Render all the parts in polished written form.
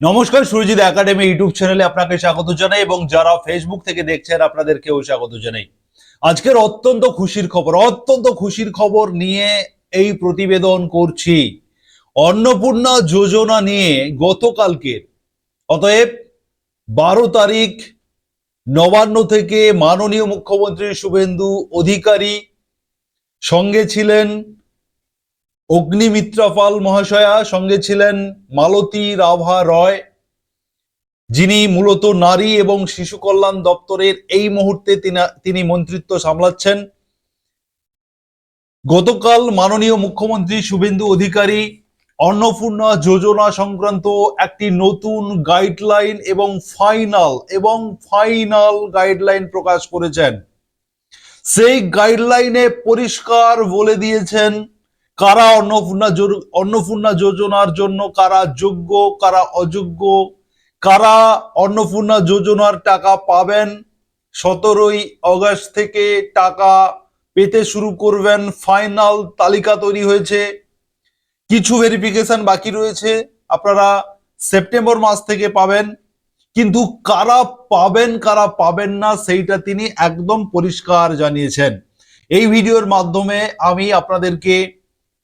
নমস্কার, Surajit academy YouTube চ্যানেলে আপনাকে স্বাগত জানাই এবং যারা ফেসবুক থেকে দেখছেন আপনাদেরকেও স্বাগত জানাই। আজকের অত্যন্ত খুশির খবর নিয়ে এই প্রতিবেদন করছি। অন্নপূর্ণা যোজনা নিয়ে গতকালকে, অতএব 12 তারিখ নবান্ন থেকে মাননীয় মুখ্যমন্ত্রী শুভেন্দু অধিকারী, সঙ্গে ছিলেন অগ্নিমিত্রা পাল মহাশয়া, সঙ্গে ছিলেন মালতী রাভা রয়, যিনি মূলত নারী এবং শিশু কল্যাণ দপ্তরের এই মুহূর্তে তিনি মন্ত্রিত্ব সামলাচ্ছেন। গতকাল মাননীয় মুখ্যমন্ত্রী শুভেন্দু অধিকারী অন্নপূর্ণা যোজনা সংক্রান্ত একটি নতুন গাইডলাইন এবং ফাইনাল গাইডলাইন প্রকাশ করেছেন। সেই গাইডলাইনে পরিষ্কার বলে দিয়েছেন কারা অন্নপূর্ণা যোজনার জন্য কারা যোগ্য, কারা অযোগ্য, কারা অন্নপূর্ণা যোজনার টাকা পাবেন। 17ই আগস্ট থেকে টাকা পেতে শুরু করবেন। ফাইনাল তালিকা তৈরি হয়েছে, কিছু ভেরিফিকেশন বাকি রয়েছে, আপনারা সেপ্টেম্বর মাস থেকে পাবেন। কিন্তু কারা পাবেন কারা পাবেন না সেইটা তিনি একদম পরিষ্কার জানিয়েছেন। এই ভিডিওর মাধ্যমে আমি আপনাদেরকে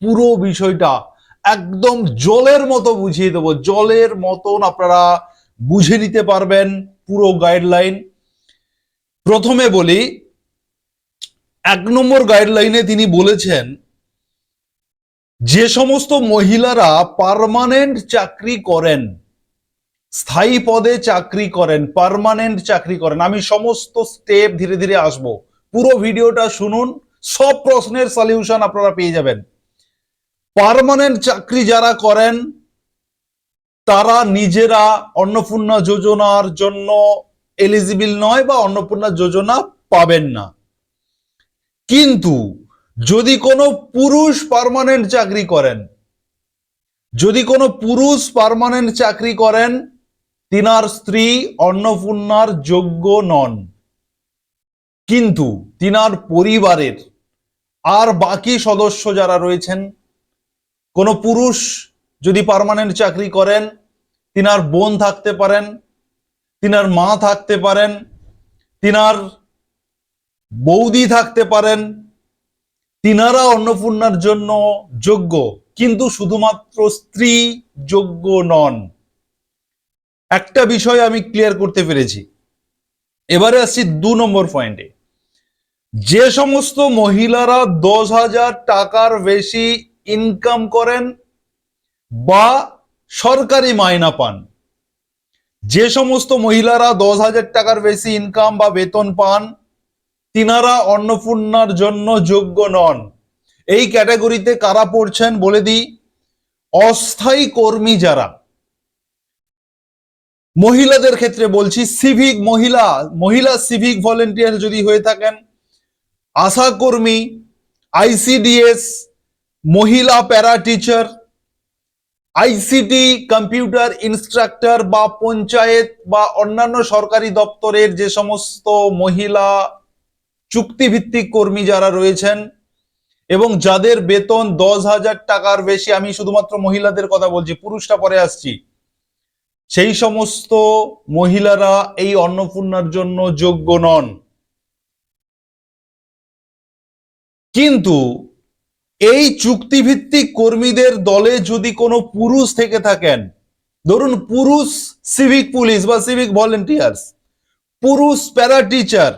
পুরো বিষয়টা একদম জলের মতো বুঝিয়ে দেবো, জলের মতন আপনারা বুঝে নিতে পারবেন পুরো গাইডলাইন। প্রথমে বলি, 1 নম্বর গাইডলাইনে তিনি বলেছেন যে সমস্ত মহিলারা পার্মানেন্ট চাকরি করেন, স্থায়ী পদে চাকরি করেন, পার্মানেন্ট চাকরি করেন, আমি সমস্ত স্টেপ ধীরে ধীরে আসবো, পুরো ভিডিওটা শুনুন, সব প্রশ্নের সলিউশন আপনারা পেয়ে যাবেন। পার্মানেন্ট চাকরি যারা করেন তারা নিজেরা অন্নপূর্ণা যোজনার জন্য এলিজিবল নয় বা অন্নপূর্ণা যোজনা পাবেন না। কিন্তু যদি কোনো পুরুষ পার্মানেন্ট চাকরি করেন, তিনার স্ত্রী অন্নপূর্ণার যোগ্য নন। কিন্তু তিনার পরিবারের আর বাকি সদস্য যারা রয়েছেন, কোনো পুরুষ যদি পার্মানেন্ট চাকরি করেন, তিনার বোন থাকতে পারেন, তিনার মা থাকতে পারেন, তিনার বৌদি থাকতে পারেন, তিনারা অন্নপূর্ণার জন্য যোগ্য, কিন্তু শুধুমাত্র স্ত্রী যোগ্য নন। একটা বিষয় আমি ক্লিয়ার করতে পেরেছি। এবারে আসছি 2 নম্বর পয়েন্টে। যে সমস্ত মহিলারা 10,000 টাকার বেশি ইনকাম করেন বা সরকারি মাইনা পান, যে সমস্ত মহিলারা 10,000 টাকার বেশি ইনকাম বা বেতন পান, তিনারা অন্নপূর্ণার জন্য যোগ্য নন। এই ক্যাটাগরিতে কারা পড়ছেন বলে দিই। অস্থায়ী কর্মী যারা, মহিলাদের ক্ষেত্রে বলছি, মহিলা সিভিক ভলেন্টিয়ার যদি হয়ে থাকেন, আশা কর্মী, আইসিডিএস, মহিলা para teacher, ICT computer instructor বা পঞ্চায়েত বা অন্যান্য সরকারি দপ্তরের যে সমস্ত মহিলা চুক্তিভিত্তিক কর্মী যারা রয়েছেন এবং যাদের বেতন 10,000 টাকার বেশি, আমি শুধুমাত্র মহিলাদের কথা বলছি, পুরুষটা পরে আসছি, সেই সমস্ত মহিলারা এই অন্নপূর্ণার জন্য যোগ্য নন। কিন্তু এই চুক্তিভিত্তিক কর্মীদের দলে যদি কোনো পুরুষ থেকে থাকেন, ধরুন পুরুষ সিভিক পুলিশ বা সিভিক ভলেন্টিয়ার্স, পুরুষ প্যারা টিচার,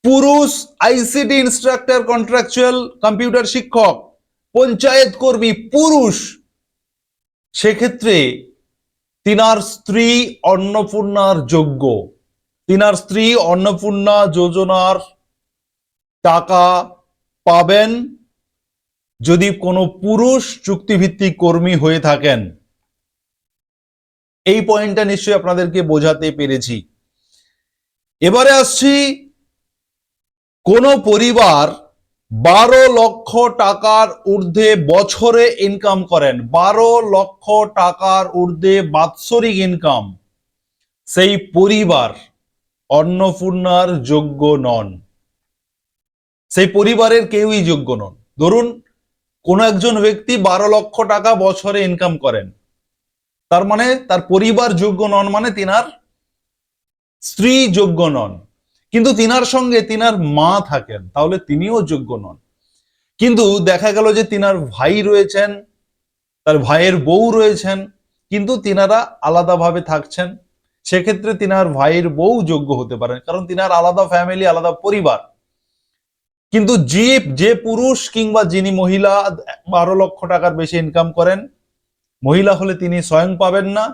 পুরুষ আইসিটি ইনস্ট্রাক্টর, কন্ট্রাকচুয়াল কম্পিউটার শিক্ষক, পঞ্চায়েত কর্মী পুরুষ, সেক্ষেত্রে তিনার স্ত্রী অন্নপূর্ণার যোগ্য। তিনার স্ত্রী অন্নপূর্ণা যোজনার টাকা পাবেন যদি কোনো পুরুষ চুক্তিভিত্তিক কর্মী হয়ে থাকেন। এই পয়েন্টটা নিশ্চয়ই আপনাদেরকে বোঝাতে পেরেছি। এবারে আসছি, কোন পরিবার 12 লক্ষ টাকার ঊর্ধ্বে বছরে ইনকাম করেন, 12 লক্ষ টাকার ঊর্ধ্বে বাৎসরিক ইনকাম, সেই পরিবার অন্নপূর্ণার যোগ্য নন। সেই পরিবারের কেউই যোগ্য নন। ধরুন কোন একজন ব্যক্তি 12 লক্ষ টাকা বছরে ইনকাম করেন, তার মানে তার পরিবার যোগ্য নন, মানে তিনার স্ত্রী যোগ্য নন, কিন্তু তিনার সঙ্গে তিনার মা থাকেন, তাহলে তিনিও যোগ্য নন। কিন্তু দেখা গেল যে তিনার ভাই রয়েছেন, তার ভাইয়ের বউ রয়েছেন, কিন্তু তিনারা আলাদাভাবে থাকছেন, সেক্ষেত্রে তিনার ভাইয়ের বউ যোগ্য হতে পারেন, কারণ তিনার আলাদা ফ্যামিলি, আলাদা পরিবার। কিন্তু যে যে পুরুষ কিংবা যিনি মহিলা 12 লক্ষ টাকার বেশি ইনকাম করেন, মহিলা হলে তিনি স্বয়ং পাবেন না,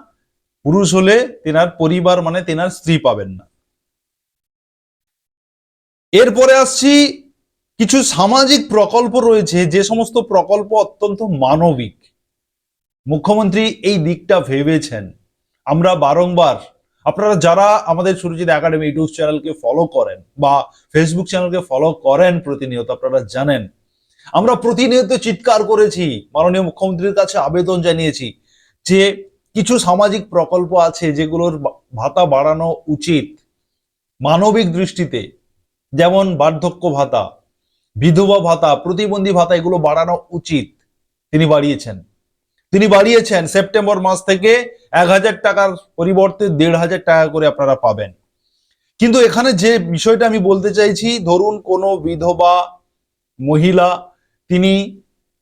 পুরুষ হলে তিনার পরিবার মানে তিনার স্ত্রী পাবেন না। এরপরে আসছি, কিছু সামাজিক প্রকল্প রয়েছে, যে সমস্ত প্রকল্প অত্যন্ত মানবিক। মুখ্যমন্ত্রী এই দিকটা ভেবেছেন। আমরা বারংবার, আপনারা যারা আমাদের সুরজিৎ একাডেমি ইউটিউব চ্যানেলকে ফলো করেন বা ফেসবুক চ্যানেলকে ফলো করেন প্রতিনিয়ত, আপনারা জানেন আমরা প্রতিনিয়ত চিৎকার করেছি, মাননীয় মুখ্যমন্ত্রীর কাছে আবেদন জানিয়েছি যে কিছু সামাজিক প্রকল্প আছে যেগুলোর ভাতা বাড়ানো উচিত মানবিক দৃষ্টিতে, যেমন বার্ধক্য ভাতা, বিধবা ভাতা, প্রতিবন্ধী ভাতা, এগুলো বাড়ানো উচিত। তিনি বাড়িয়েছেন সেপ্টেম্বর মাস থেকে 1000 টাকার পরিবর্তে 1500 টাকা করে আপনারা পাবেন। কিন্তু এখানে যে বিষয়টা আমি বলতে চাইছি, ধরুন কোনো বিধবা মহিলা, তিনি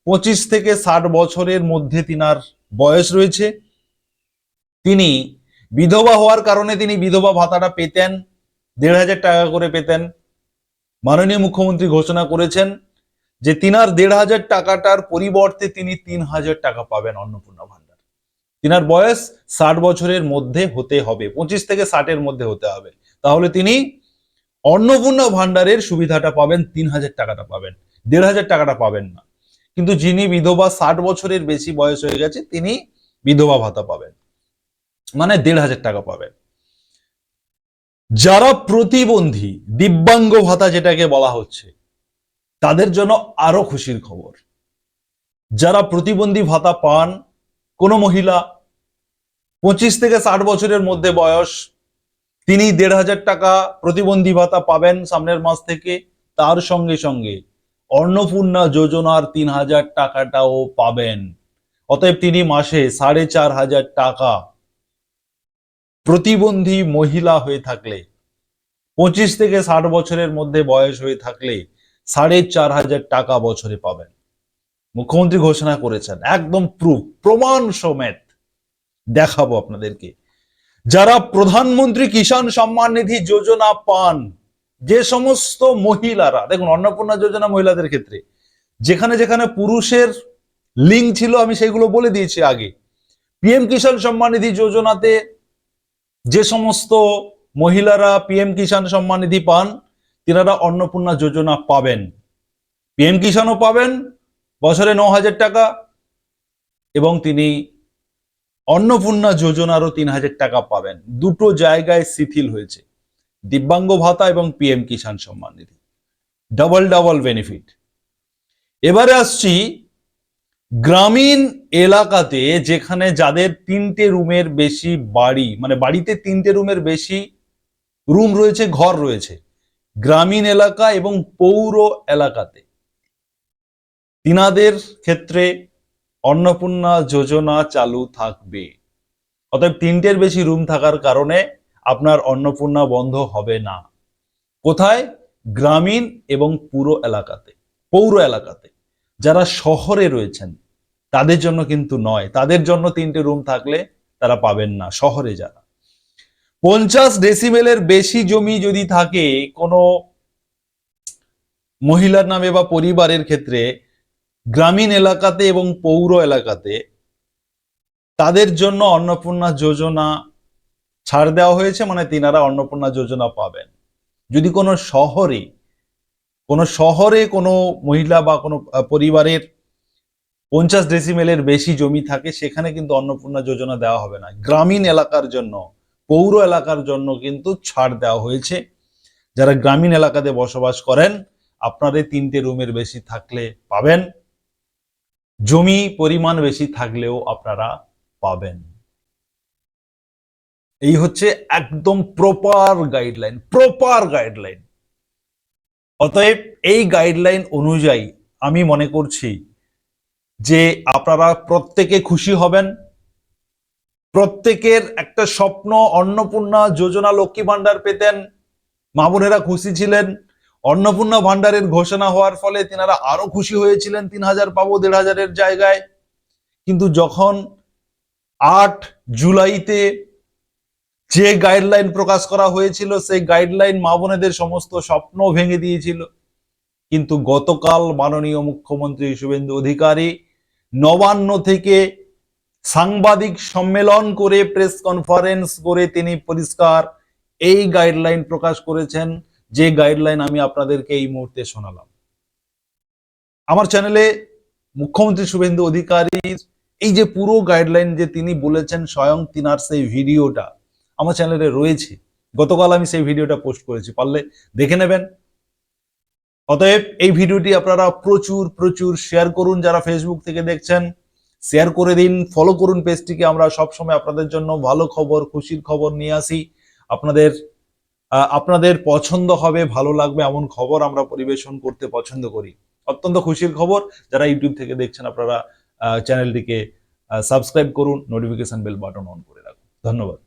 25 থেকে 60 বছরের মধ্যে তিনার বয়স রয়েছে, তিনি বিধবা হওয়ার কারণে তিনি বিধবা ভাতাটা পেতেন, 1500 টাকা করে পেতেন। মাননীয় মুখ্যমন্ত্রী ঘোষণা করেছেন যে তিনার 1500 টাকাটার পরিবর্তে তিনি 3000 টাকা পাবেন অন্নপূর্ণা ভান্ডার। তিনার বয়স 60 বছরের মধ্যে হতে হবে, 25 থেকে 60-এর মধ্যে হতে হবে, তাহলে তিনি অন্নপূর্ণা ভান্ডারের সুবিধাটা পাবেন, 3000 টাকাটা পাবেন, 1500 টাকাটা পাবেন না। কিন্তু যিনি বিধবা, 60 বছরের বেশি বয়স হয়ে গেছে, তিনি বিধবা ভাতা পাবেন, মানে 1500 টাকা পাবেন। যারা প্রতিবন্ধী, দিব্যাঙ্গ ভাতা যেটাকে বলা হচ্ছে, তাদের জন্য আরো খুশির খবর। যারা প্রতিবন্ধী ভাতা পান, কোনো মহিলা 25 থেকে 60 বছরের মধ্যে বয়স, তিনি 1500 টাকা প্রতিবন্ধী ভাতা পাবেন সামনের মাস থেকে। তার সঙ্গে সঙ্গে অন্নপূর্ণা যোজনার 3000 টাকাটাও পাবেন। অতএব তিনি মাসে 4500 টাকা, প্রতিবন্ধী মহিলা হয়ে থাকলে, 25 থেকে 60 বছরের মধ্যে বয়স হয়ে থাকলে 4500 টাকা বছরে পাবেন। মুখ্যমন্ত্রী ঘোষণা করেছেন, একদম প্রমাণ সমেত দেখাবো আপনাদেরকে। যারা প্রধানমন্ত্রী কিষাণ সম্মান নিধি যোজনা পান, যে সমস্ত মহিলারা, দেখুন অন্নপূর্ণা যোজনা মহিলাদের ক্ষেত্রে যেখানে যেখানে পুরুষের লিঙ্ক ছিল আমি সেগুলো বলে দিয়েছি আগে। পিএম কিষাণ সম্মান নিধি যোজনাতে যে সমস্ত মহিলারা পিএম কিষাণ সম্মান নিধি পান, তিনারা অন্নপূর্ণা যোজনা পাবেন, পিএম কিষাণও পাবেন বছরে 9000 টাকা, এবং তিনি অন্নপূর্ণা যোজনারও 3000 টাকা পাবেন। দুটো জায়গায় শিথিল হয়েছে, দিব্যাঙ্গ ভাতা এবং PM Kisan Samman Nidhi, double double benefit. এবারে আসছি গ্রামীণ এলাকাতে, যেখানে যাদের 3টে রুমের বেশি বাড়ি, মানে বাড়িতে 3টে রুমের বেশি রুম রয়েছে, ঘর রয়েছে, গ্রামীণ এলাকা এবং পৌর এলাকাতে, তিনাদের ক্ষেত্রে অন্নপূর্ণা যোজনা চালু থাকবে। অতএব 3টের বেশি রুম থাকার কারণে আপনার অন্নপূর্ণা বন্ধ হবে না। কোথায়? গ্রামীণ এবং পৌর এলাকাতে। যারা শহরে রয়েছেন তাদের জন্য কিন্তু নয়, তাদের জন্য 3টে রুম থাকলে তারা পাবেন না। শহরে যারা 50 ডেসিবেলের বেশি জমি যদি থাকে কোনো মহিলার নামে বা পরিবারের ক্ষেত্রে, গ্রামীণ এলাকাতে এবং পৌর এলাকাতে, তাদের জন্য অন্নপূর্ণা যোজনা ছাড় দেওয়া হয়েছে, মানে তিনারা অন্নপূর্ণা যোজনা পাবেন। যদি কোনো শহরে কোনো মহিলা বা কোনো পরিবারের 50 ডেসিমেলের বেশি জমি থাকে, সেখানে কিন্তু অন্নপূর্ণা যোজনা দেওয়া হবে না। গ্রামীণ এলাকার জন্য, পৌর এলাকার জন্য কিন্তু ছাড় দেওয়া হয়েছে। যারা গ্রামীণ এলাকাতে বসবাস করেন, আপনাদের 3টে রুমের বেশি থাকলে পাবেন, জমি পরিমাণ বেশি থাকলেও আপনারা পাবেন। এই হচ্ছে একদম প্রপার গাইডলাইন। অতএব এই গাইডলাইন অনুযায়ী আমি মনে করছি যে আপনারা প্রত্যেকে খুশি হবেন, প্রত্যেকের একটা স্বপ্ন, অন্নপূর্ণা যোজনা, লক্ষ্মী ভান্ডার পেতেন, মা বোনেরা খুশি ছিলেন। অন্নপূর্ণা ভান্ডারের ঘোষণা হওয়ার ফলে তিনারা আরো খুশি হয়েছিলেন, 3,000 পাবো 1,500-এর জায়গায়। কিন্তু যখন 8 জুলাইতে যে গাইডলাইন প্রকাশ করা হয়েছিল, সেই গাইডলাইন মা বোনেদের সমস্ত স্বপ্ন ভেঙে দিয়েছিল। কিন্তু গতকাল মাননীয় মুখ্যমন্ত্রী শুভেন্দু অধিকারী নবান্ন থেকে সাংবাদিক সম্মেলন করে, প্রেস কনফারেন্স করে তিনি পরিষ্কার এই গাইডলাইন প্রকাশ করেছেন, যে গাইডলাইন আমি আপনাদেরকে এই মুহূর্তে শোনালাম। আমার চ্যানেলে মুখ্যমন্ত্রী শুভেন্দু অধিকারীর এই যে পুরো গাইডলাইন যে তিনি বলেছেন, স্বয়ং তিনার সেই ভিডিওটা আমার চ্যানেলে রয়েছে। গতকাল আমি সেই ভিডিওটা পোস্ট করেছি, পারলে দেখে নেবেন। অতএব এই ভিডিওটি আপনারা প্রচুর প্রচুর শেয়ার করুন। যারা ফেসবুক থেকে দেখছেন শেয়ার করে দিন, ফলো করুন পেজটিকে। আমরা সবসময় আপনাদের জন্য ভালো খবর, খুশির খবর নিয়ে আসি। আপনাদের পছন্দ হবে, ভালো লাগবে এমন খবর আমরা পরিবেশন করতে পছন্দ করি। অত্যন্ত খুশির খবর, যারা ইউটিউব থেকে দেখছেন আপনারা চ্যানেলটিকে সাবস্ক্রাইব করুন, নোটিফিকেশন বেল বাটন অন করে রাখুন। ধন্যবাদ।